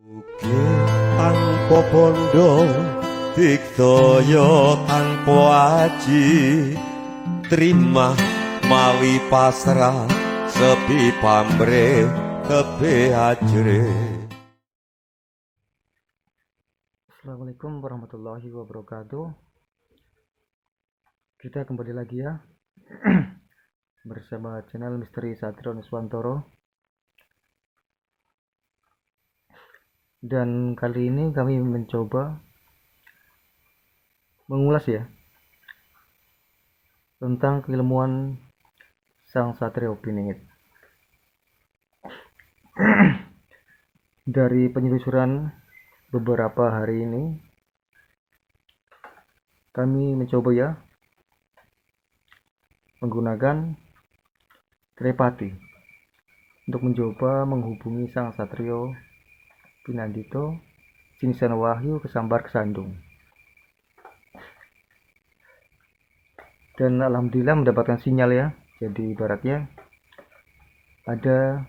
Bukit tanpa bondo, digdaya tanpa aji, terima mawi pasrah, sepi pamrih tebe ajre. Assalamualaikum warahmatullahi wabarakatuh. Kita kembali lagi ya bersama channel Misteri Satrio Nuswantoro. Dan kali ini kami mencoba mengulas ya tentang keilmuan Sang Satrio Piningit. Dari penelusuran beberapa hari ini kami mencoba ya menggunakan telepati untuk mencoba menghubungi Sang Satrio Pinandito Cingsana Wahyu Kesambar Kesandung, dan alhamdulillah mendapatkan sinyal ya. Jadi ibaratnya ada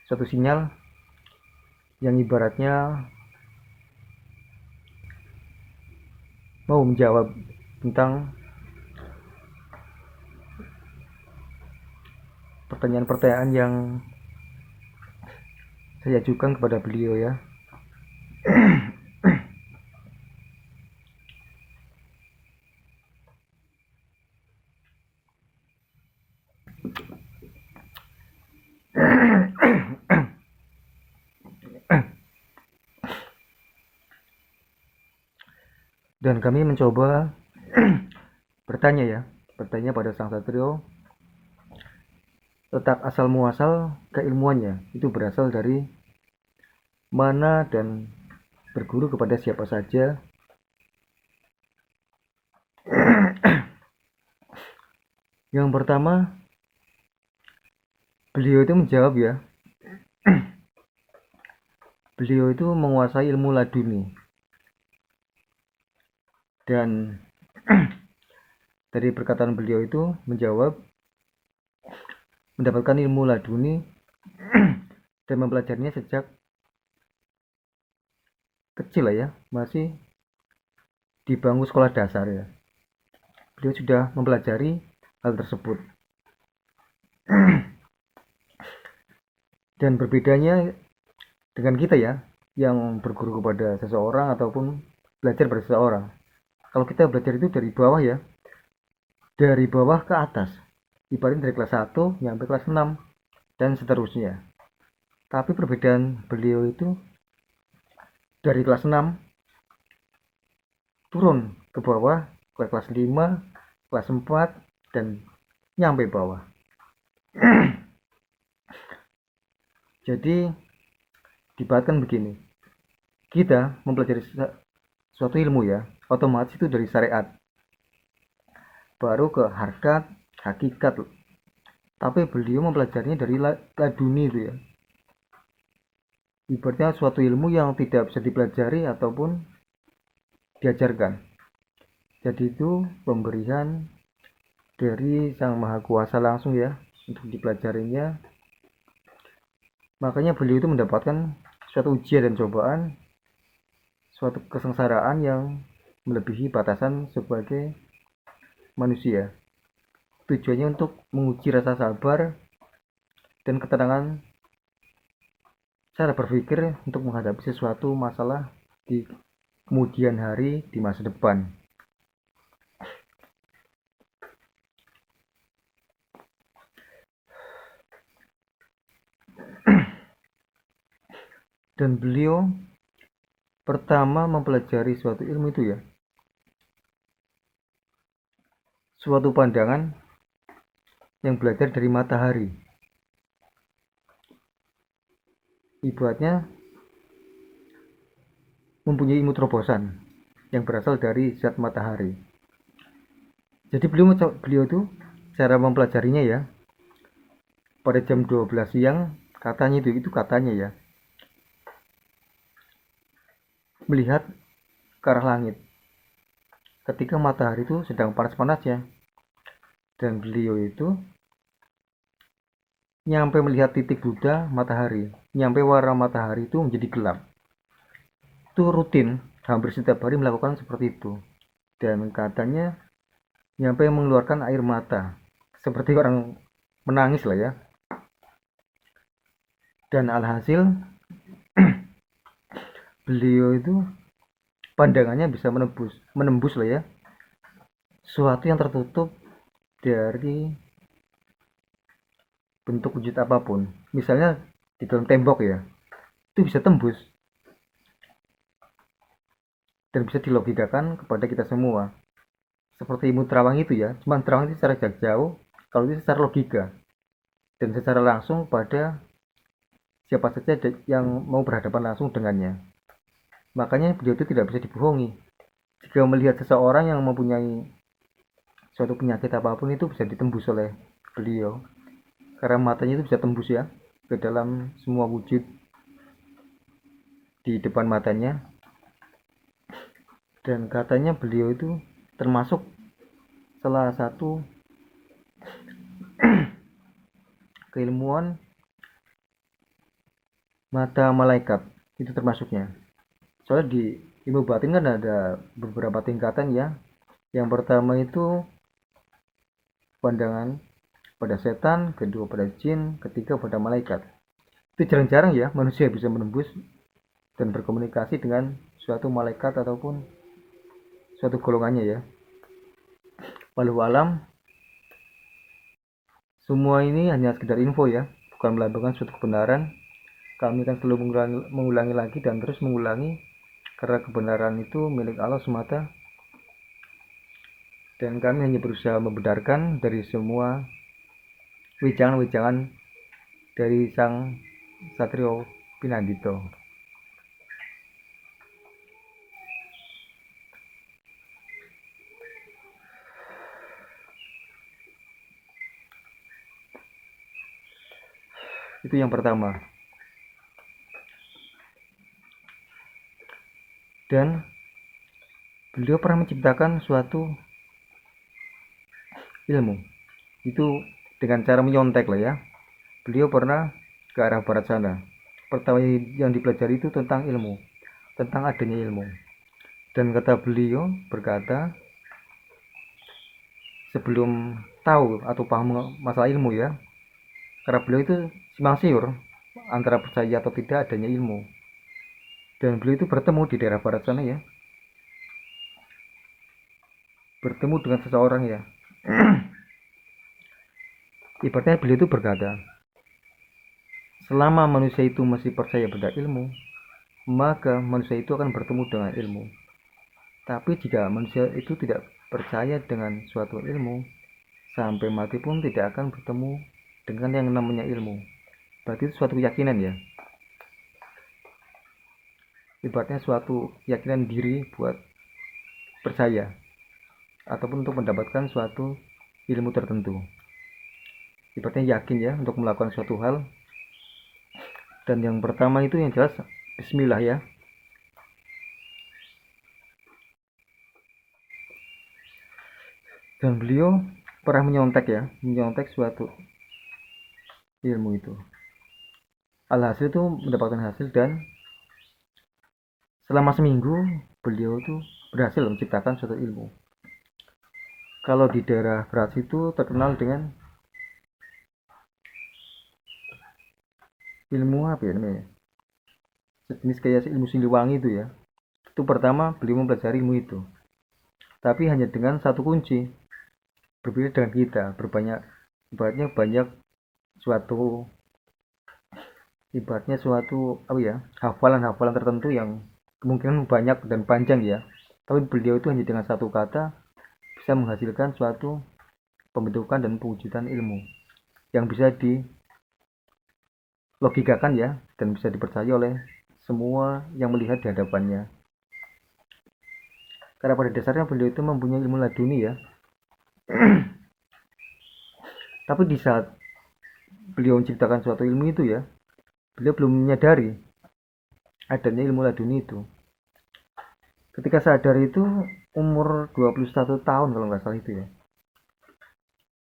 suatu sinyal yang ibaratnya mau menjawab tentang pertanyaan-pertanyaan yang saya ajukan kepada beliau ya. Dan kami mencoba bertanya pada Sang Satrio, letak asal muasal keilmuannya itu berasal dari mana dan berguru kepada siapa saja. Yang pertama, beliau itu menjawab ya, beliau itu menguasai ilmu laduni. Dan dari perkataan beliau itu menjawab mendapatkan ilmu laduni dan mempelajarinya sejak kecil lah ya, masih di bangku sekolah dasar ya. Beliau sudah mempelajari hal tersebut. Dan berbedanya dengan kita ya, yang berguru kepada seseorang ataupun belajar pada seseorang. Kalau kita belajar itu dari bawah ya, dari bawah ke atas, ibaratnya dari kelas 1 sampai kelas 6 dan seterusnya. Tapi perbedaan beliau itu dari kelas 6 turun ke bawah ke kelas 5, kelas 4 dan nyampe bawah. Jadi dibahatkan begini, kita mempelajari suatu ilmu ya, otomatis itu dari syariat, baru ke harkat, hakikat. Tapi beliau mempelajarinya dari laduni itu ya, ibaratnya suatu ilmu yang tidak bisa dipelajari ataupun diajarkan. Jadi itu pemberian dari Sang Maha Kuasa langsung ya untuk dipelajarinya. Makanya beliau itu mendapatkan suatu ujian dan cobaan, suatu kesengsaraan yang melebihi batasan sebagai manusia. Tujuannya untuk menguji rasa sabar dan ketenangan cara berpikir untuk menghadapi sesuatu masalah di kemudian hari, di masa depan. Dan beliau pertama mempelajari suatu ilmu itu ya, suatu pandangan yang belajar dari matahari. Ibaratnya mempunyai ilmu terobosan yang berasal dari zat matahari. Jadi beliau itu cara mempelajarinya ya, pada jam 12 siang katanya itu katanya ya, melihat ke arah langit ketika matahari itu sedang panas-panasnya, dan beliau itu nyampe melihat titik Buddha matahari, nyampe warna matahari itu menjadi gelap. itu rutin hampir setiap hari melakukan seperti itu, dan katanya nyampe mengeluarkan air mata seperti orang menangis lah ya. Dan alhasil beliau itu pandangannya bisa menembus lah ya suatu yang tertutup dari bentuk wujud apapun. Misalnya di dalam tembok ya, itu bisa tembus dan bisa dilogikakan kepada kita semua. Seperti ilmu terawang itu ya, cuma terawang itu secara jarak jauh, kalau itu secara logika dan secara langsung pada siapa saja yang mau berhadapan langsung dengannya. Makanya beliau itu tidak bisa dibohongi. Jika melihat seseorang yang mempunyai suatu penyakit apapun, itu bisa ditembus oleh beliau, karena matanya itu bisa tembus ya ke dalam semua wujud di depan matanya. Dan katanya beliau itu termasuk salah satu keilmuan mata malaikat, itu termasuknya. Soalnya di ilmu batin kan ada beberapa tingkatan ya. Yang pertama itu pandangan pada setan, kedua pada jin, ketiga pada malaikat. Itu jarang-jarang ya manusia bisa menembus dan berkomunikasi dengan suatu malaikat ataupun suatu golongannya ya. Walau alam, semua ini hanya sekedar info ya, bukan melambangkan suatu kebenaran. Kami akan selalu mengulangi lagi dan terus mengulangi, karena kebenaran itu milik Allah semata, dan kami hanya berusaha membenarkan dari semua wijangan-wijangan dari Sang Satrio Pinandito. Itu yang pertama. Dan beliau pernah menciptakan suatu ilmu itu dengan cara menyontek lah ya. Beliau pernah ke arah barat sana. Pertama yang dipelajari itu tentang ilmu, tentang adanya ilmu. Dan kata beliau berkata, sebelum tahu atau paham masalah ilmu ya, karena beliau itu simpang siur antara percaya atau tidak adanya ilmu. Dan beliau itu bertemu di daerah barat sana ya, bertemu dengan seseorang ya. Ibaratnya beliau itu berkata, selama manusia itu masih percaya pada ilmu, maka manusia itu akan bertemu dengan ilmu. Tapi jika manusia itu tidak percaya dengan suatu ilmu, sampai mati pun tidak akan bertemu dengan yang namanya ilmu. Berarti itu suatu keyakinan ya. Ibaratnya suatu keyakinan diri buat percaya ataupun untuk mendapatkan suatu ilmu tertentu. Ibaratnya yakin ya untuk melakukan suatu hal. Dan yang pertama itu yang jelas bismillah ya. Dan beliau pernah menyontek suatu ilmu itu. Alhasil itu mendapatkan hasil, dan selama seminggu beliau itu berhasil menciptakan suatu ilmu. Kalau di daerah Beras itu terkenal dengan ilmu apa ya namanya? Sejenis kayak ilmu Siliwangi itu ya. Itu pertama beliau mempelajari ilmu itu, tapi hanya dengan satu kunci. Berbeda dengan kita, ibaratnya banyak suatu apa ya, hafalan-hafalan tertentu yang kemungkinan banyak dan panjang ya. Tapi beliau itu hanya dengan satu kata bisa menghasilkan suatu pembentukan dan pewujudan ilmu yang bisa dilogikakan ya, dan bisa dipercaya oleh semua yang melihat di hadapannya. Karena pada dasarnya beliau itu mempunyai ilmu laduni ya. Tapi di saat beliau menciptakan suatu ilmu itu ya, beliau belum menyadari adanya ilmu laduni itu. Ketika sadar itu umur 21 tahun kalau nggak salah itu ya.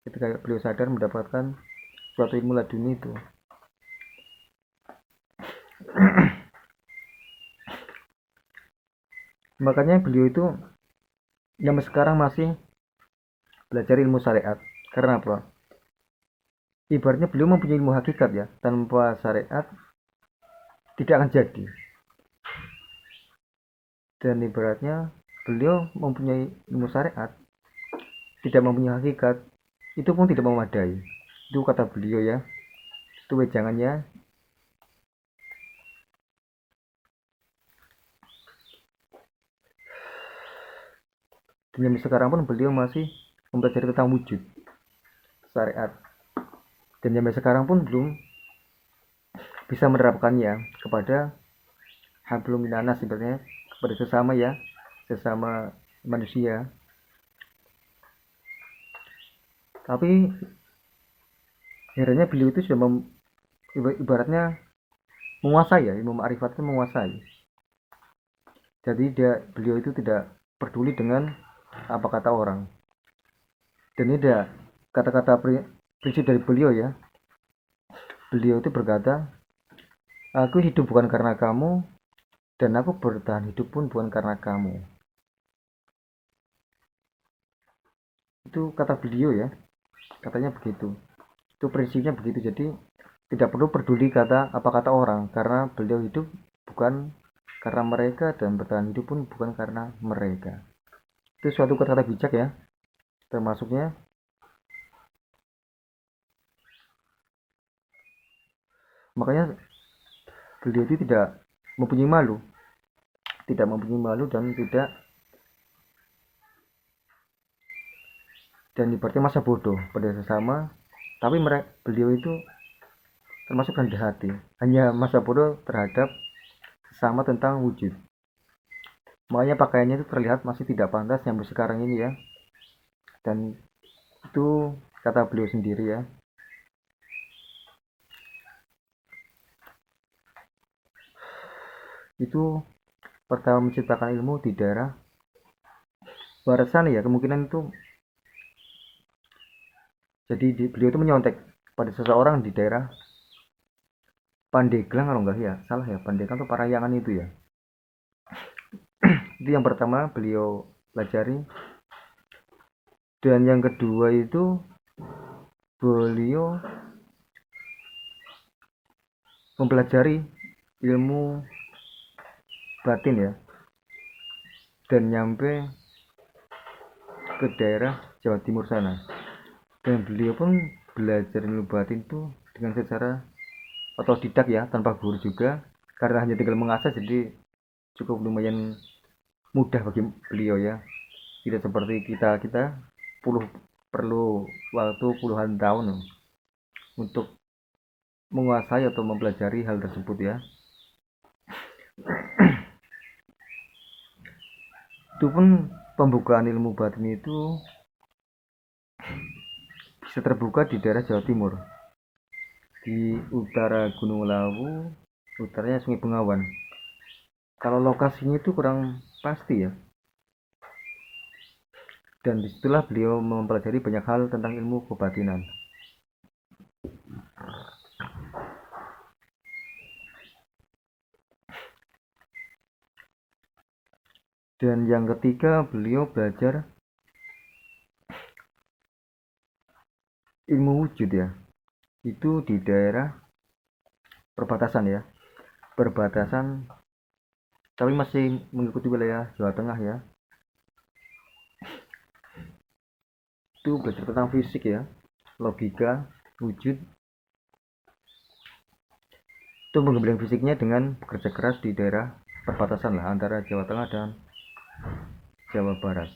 Ketika beliau sadar mendapatkan suatu ilmu laduni itu. Makanya beliau itu yang sekarang masih belajar ilmu syariat. Karena apa? Ibaratnya beliau mempunyai ilmu hakikat ya. Tanpa syariat tidak akan jadi. Dan ibaratnya beliau mempunyai ilmu syariat, tidak mempunyai hakikat, itu pun tidak memadai. Itu kata beliau ya. Itu wejangannya. Dan sampai sekarang pun beliau masih mempelajari tentang wujud syariat. Dan sampai sekarang pun belum bisa menerapkannya kepada hablum minanas sebenarnya, kepada sesama ya, sesama manusia. Tapi akhirnya beliau itu sudah ibaratnya menguasai ya, ilmu ma'rifat itu menguasai. Jadi beliau itu tidak peduli dengan apa kata orang. Dan ini ada kata-kata prinsip dari beliau ya. Beliau itu berkata, aku hidup bukan karena kamu, dan aku bertahan hidup pun bukan karena kamu. Itu kata beliau ya, katanya begitu. Itu prinsipnya begitu. Jadi tidak perlu peduli apa kata orang, karena beliau hidup bukan karena mereka dan bertahan hidup pun bukan karena mereka. Itu suatu kata-kata bijak ya, termasuknya. Makanya beliau itu tidak mempunyai malu, dan ibaratnya masa bodoh pada sesama. Tapi beliau itu termasuk rendah hati, hanya masa bodoh terhadap sesama tentang wujud. Makanya pakaiannya itu terlihat masih tidak pantas sampai sekarang ini ya. Dan itu kata beliau sendiri ya. Itu pertama menciptakan ilmu di daerah barat sana ya, kemungkinan itu. Jadi beliau itu menyontek pada seseorang di daerah Pandeglang kalau enggak ya, salah ya, Pandeglang atau Parayangan itu ya. Itu yang pertama beliau pelajari. Dan yang kedua itu beliau mempelajari ilmu batin ya, dan nyampe ke daerah Jawa Timur sana. Dan beliau pun belajar ilmu batin itu dengan secara otodidak ya, tanpa guru juga, karena hanya tinggal mengasah, jadi cukup lumayan mudah bagi beliau ya. Tidak seperti kita perlu waktu puluhan tahun untuk menguasai atau mempelajari hal tersebut ya. Itu pun pembukaan ilmu batin itu bisa terbuka di daerah Jawa Timur, di utara Gunung Lawu, utaranya Sungai Bengawan. Kalau lokasinya itu kurang pasti ya. Dan disitulah beliau mempelajari banyak hal tentang ilmu kebatinan. Dan yang ketiga beliau belajar ilmu wujud ya, itu di daerah perbatasan ya, perbatasan, tapi masih mengikuti wilayah Jawa Tengah ya. Itu belajar tentang fisik ya, logika, wujud. Itu mengembangkan fisiknya dengan bekerja keras di daerah perbatasan lah antara Jawa Tengah dan Jawa Barat.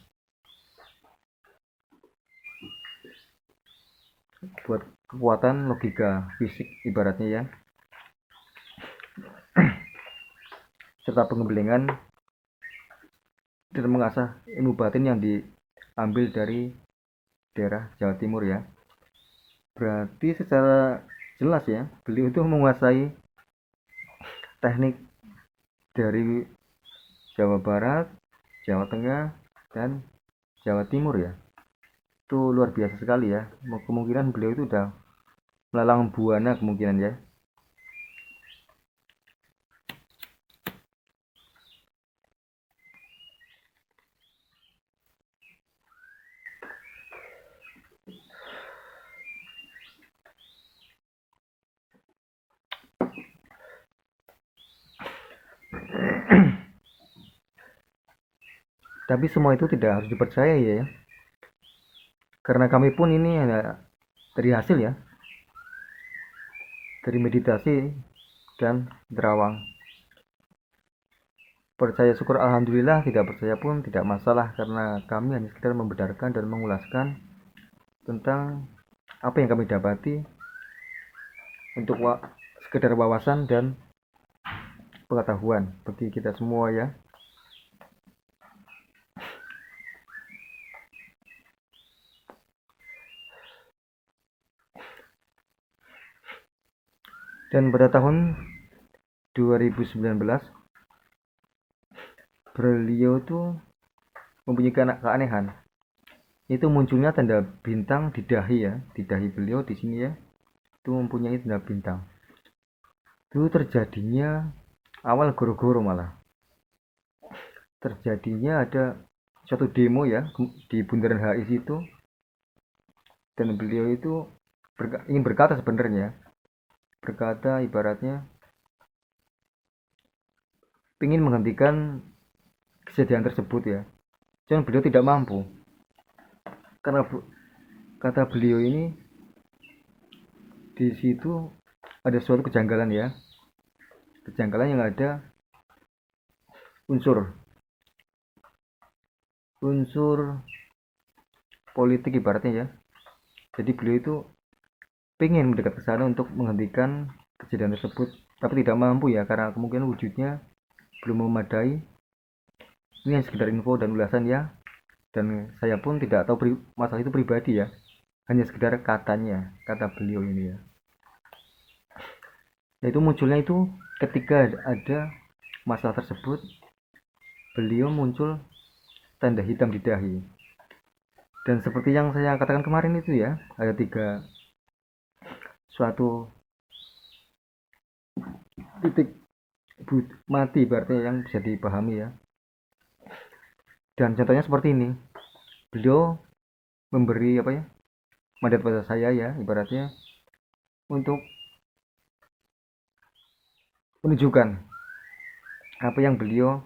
Buat kekuatan logika fisik ibaratnya ya, serta pengembelengan dan mengasah ilmu batin yang diambil dari daerah Jawa Timur ya. Berarti secara jelas ya, beliau itu menguasai teknik dari Jawa Barat, Jawa Tengah, dan Jawa Timur ya. Itu luar biasa sekali ya. Kemungkinan beliau itu udah melalang buana kemungkinan ya. Tapi semua itu tidak harus dipercaya ya, karena kami pun ini hanya dari hasil ya, dari meditasi dan terawang. Percaya syukur alhamdulillah, tidak percaya pun tidak masalah, karena kami hanya sekedar membenarkan dan mengulaskan tentang apa yang kami dapati untuk sekedar wawasan dan pengetahuan bagi kita semua ya. Dan pada tahun 2019 beliau tuh mempunyai keanehan. Itu munculnya tanda bintang di dahi ya, di dahi beliau di sini ya. Itu mempunyai tanda bintang. Itu terjadinya awal goro-goro malah. Terjadinya ada suatu demo ya di Bundaran HI itu, dan beliau itu ingin berkata sebenarnya, berkata ibaratnya ingin menghentikan kejadian tersebut ya. Cuman beliau tidak mampu, karena kata beliau ini di situ ada suatu kejanggalan ya, kejanggalan yang ada unsur politik ibaratnya ya. Jadi beliau itu pengen mendekat ke sana untuk menghentikan kejadian tersebut, tapi tidak mampu ya, karena kemungkinan wujudnya belum memadai. Ini hanya sekedar info dan ulasan ya, dan saya pun tidak tahu masalah itu pribadi ya, hanya sekedar katanya, kata beliau ini ya. Yaitu munculnya itu ketika ada masalah tersebut, beliau muncul tanda hitam di dahi. Dan seperti yang saya katakan kemarin itu ya, ada suatu titik mati berarti yang bisa dipahami ya. Dan contohnya seperti ini, beliau memberi apa ya, mandat pada saya ya, ibaratnya untuk menunjukkan apa yang beliau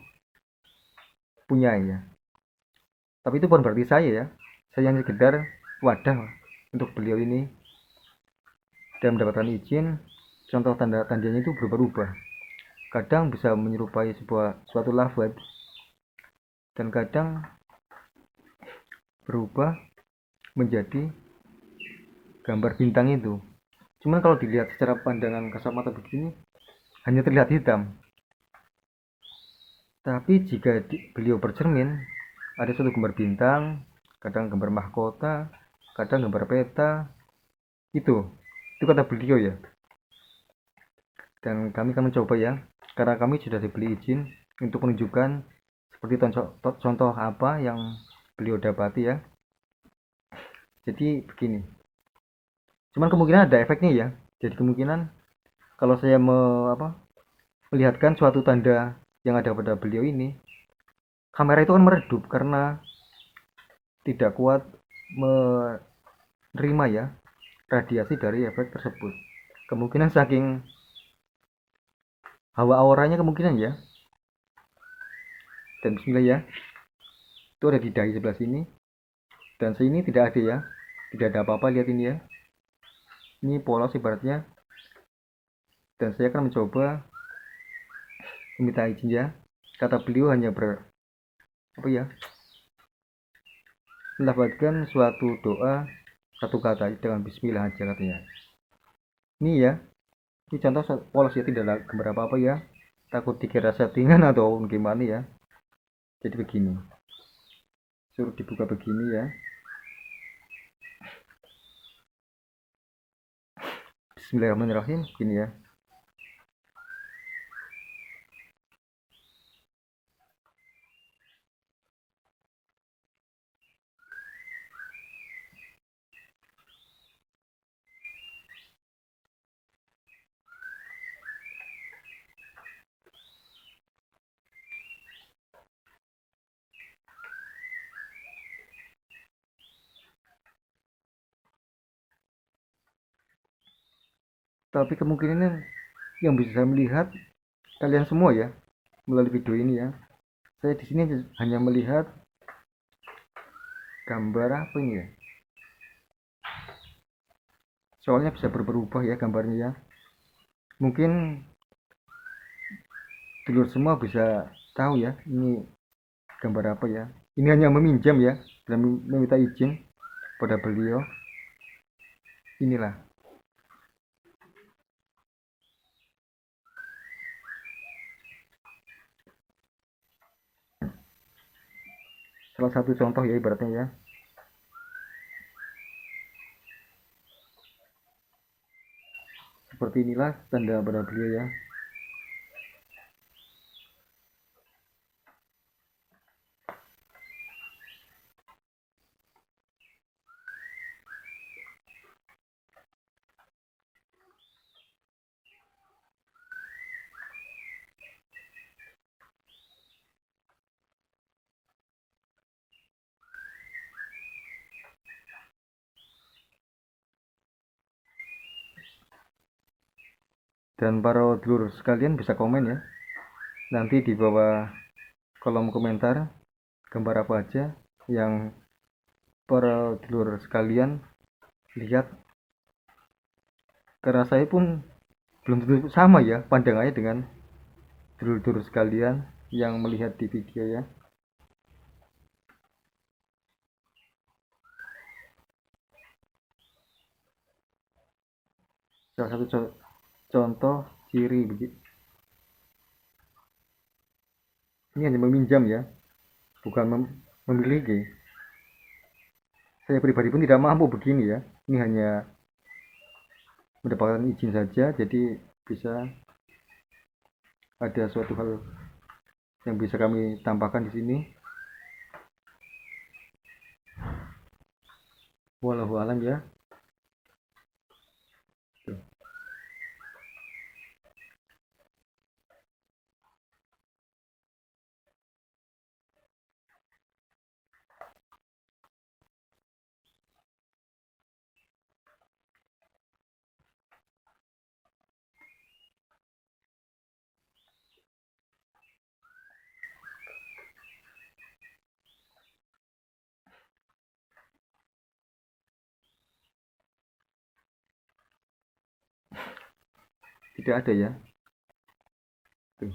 punya ya. Tapi itu bukan berarti saya hanya sekedar wadah untuk beliau ini, dan mendapatkan izin. Contoh tandanya itu berubah-ubah, kadang bisa menyerupai suatu lafaz, dan kadang berubah menjadi gambar bintang itu. Cuman kalau dilihat secara pandangan kasat mata begini, hanya terlihat hitam. Tapi jika beliau bercermin, ada suatu gambar bintang, kadang gambar mahkota, kadang gambar peta. Itu kata beliau ya. Dan kami akan mencoba ya, karena kami sudah diberi izin untuk menunjukkan seperti contoh apa yang beliau dapati ya. Jadi begini, cuman kemungkinan ada efeknya ya. Jadi kemungkinan kalau saya melihatkan suatu tanda yang ada pada beliau ini, kamera itu kan meredup karena tidak kuat menerima ya radiasi dari efek tersebut. Kemungkinan saking hawa auranya kemungkinan ya. Dan bismillah ya, itu ada di dahi sebelah sini, dan sini tidak ada ya, tidak ada apa-apa. Lihat ini ya, ini polos ibaratnya. Dan saya akan mencoba meminta izin ya. Kata beliau hanya melafazkan suatu doa satu kata dengan bismillah aja katanya. Ini ya, ini contoh polos ya, tidak ada gambar apa-apa ya, takut dikira settingan atau gimana ya. Jadi begini, suruh dibuka begini ya. Bismillahirrahmanirrahim, gini ya. Tapi kemungkinan yang bisa saya melihat kalian semua ya, melalui video ini ya. Saya di sini hanya melihat gambar apa ini ya, soalnya bisa berubah ya gambarnya ya. Mungkin dulur semua bisa tahu ya ini gambar apa ya. Ini hanya meminjam ya, dan meminta izin pada beliau. Inilah salah satu contoh ya ibaratnya ya. Seperti inilah tanda pada beliau ya. Dan para dulur sekalian bisa komen ya, nanti di bawah kolom komentar gambar apa aja yang para dulur sekalian lihat, karena saya pun belum tentu sama ya pandangannya dengan dulur-dulur sekalian yang melihat di video ya. Salah satu contoh ciri begitu. Ini hanya meminjam ya, bukan memiliki. Saya pribadi pun tidak mampu begini ya. Ini hanya mendapatkan izin saja, jadi bisa ada suatu hal yang bisa kami tambahkan di sini. Wallahu alam ya. Tidak ada ya. Tuh.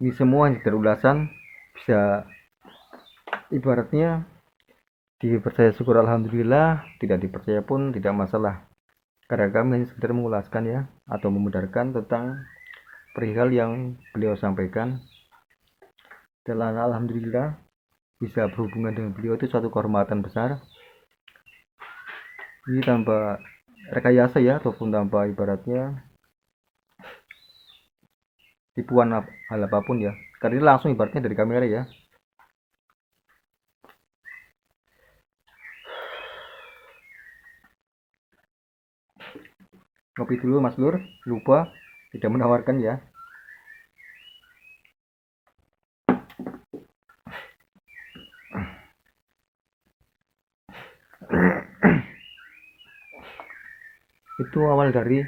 Ini semua dari ulasan, bisa ibaratnya dipercaya syukur alhamdulillah, tidak dipercaya pun tidak masalah, karena kami hanya sekedar mengulaskan ya, atau memudarkan tentang perihal yang beliau sampaikan. Dan alhamdulillah bisa berhubungan dengan beliau itu suatu kehormatan besar. Ini tanpa rekayasa ya, ataupun tanpa ibaratnya tipuan hal apapun ya, karena ini langsung ibaratnya dari kamera ya. Ngopi dulu Mas Lur, lupa tidak menawarkan ya. Itu awal dari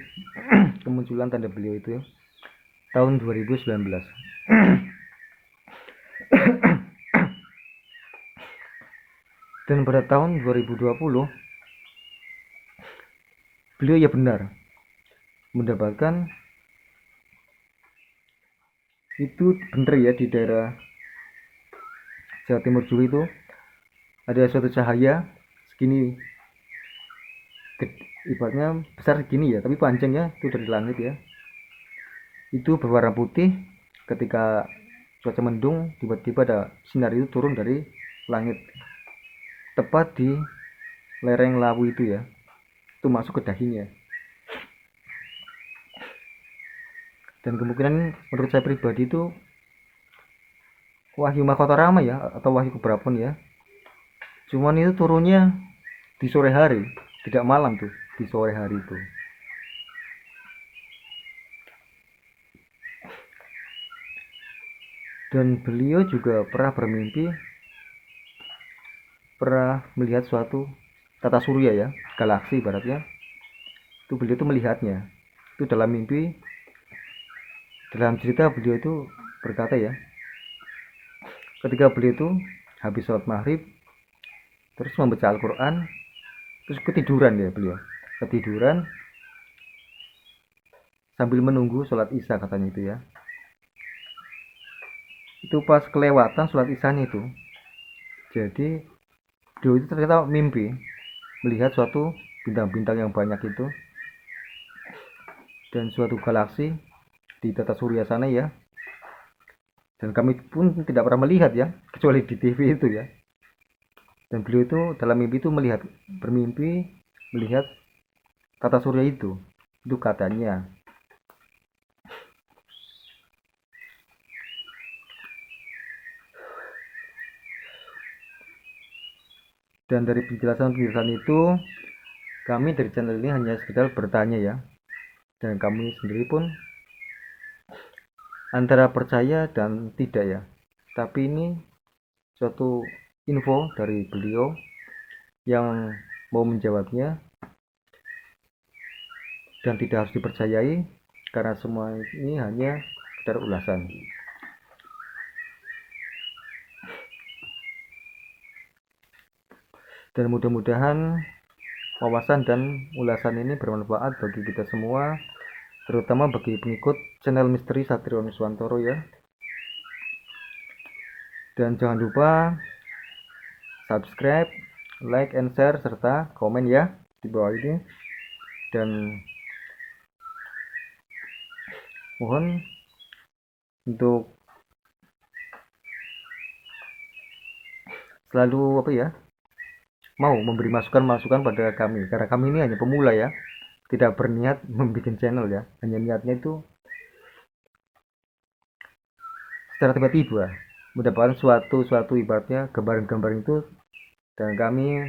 kemunculan tanda beliau itu tahun 2019. Dan pada tahun 2020 beliau ya benar mendapatkan itu, bener ya, di daerah Jawa Timur Juli itu ada suatu cahaya segini, ibaratnya besar segini ya, tapi panjangnya itu dari langit ya, itu berwarna putih. Ketika cuaca mendung, tiba-tiba ada sinar itu turun dari langit tepat di lereng Lawu itu ya, itu masuk ke dahinya. Dan kemungkinan menurut saya pribadi itu wahyu Makotorama ya, atau wahyu keberapun ya, cuman itu turunnya di sore hari, tidak malam tuh, di sore hari itu. Dan beliau juga pernah bermimpi, pernah melihat suatu tata surya ya, galaksi ibaratnya. Itu beliau tuh melihatnya itu dalam mimpi Dalam cerita beliau itu berkata ya, ketika beliau itu habis sholat maghrib terus membaca Al-Quran, terus ketiduran ya beliau, ketiduran sambil menunggu sholat isya katanya itu ya. Itu pas kelewatan sholat isyanya itu, jadi beliau itu ternyata mimpi melihat suatu bintang-bintang yang banyak itu dan suatu galaksi di tata surya sana ya, dan kami pun tidak pernah melihat ya kecuali di TV itu ya. Dan beliau itu dalam mimpi itu bermimpi melihat tata surya itu katanya. Dan dari penjelasan-penjelasan itu, kami dari channel ini hanya sekedar bertanya ya, dan kami sendiri pun antara percaya dan tidak ya, tapi ini suatu info dari beliau yang mau menjawabnya, dan tidak harus dipercayai karena semua ini hanya sekedar ulasan. Dan mudah-mudahan wawasan dan ulasan ini bermanfaat bagi kita semua, terutama bagi pengikut channel Misteri Satriwan Nuswantoro ya. Dan jangan lupa subscribe, like, and share, serta komen ya di bawah ini. Dan mohon untuk selalu mau memberi masukan-masukan pada kami, karena kami ini hanya pemula ya, tidak berniat membuat channel ya, hanya niatnya itu secara tiba-tiba mendapatkan suatu ibaratnya gambaran-gambaran itu, dan kami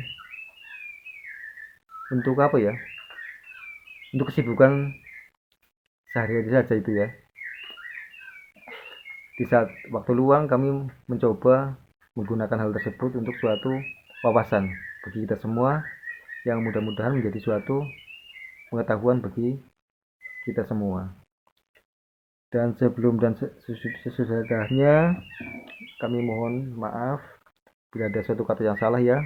untuk untuk kesibukan sehari-hari saja itu ya. Di saat waktu luang kami mencoba menggunakan hal tersebut untuk suatu wawasan bagi kita semua, yang mudah-mudahan menjadi suatu pengetahuan bagi kita semua. Dan sebelum dan sesudahnya kami mohon maaf bila ada suatu kata yang salah ya.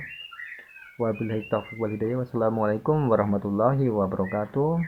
Wabillahi taufiq wal hidayah. Wassalamualaikum warahmatullahi wabarakatuh.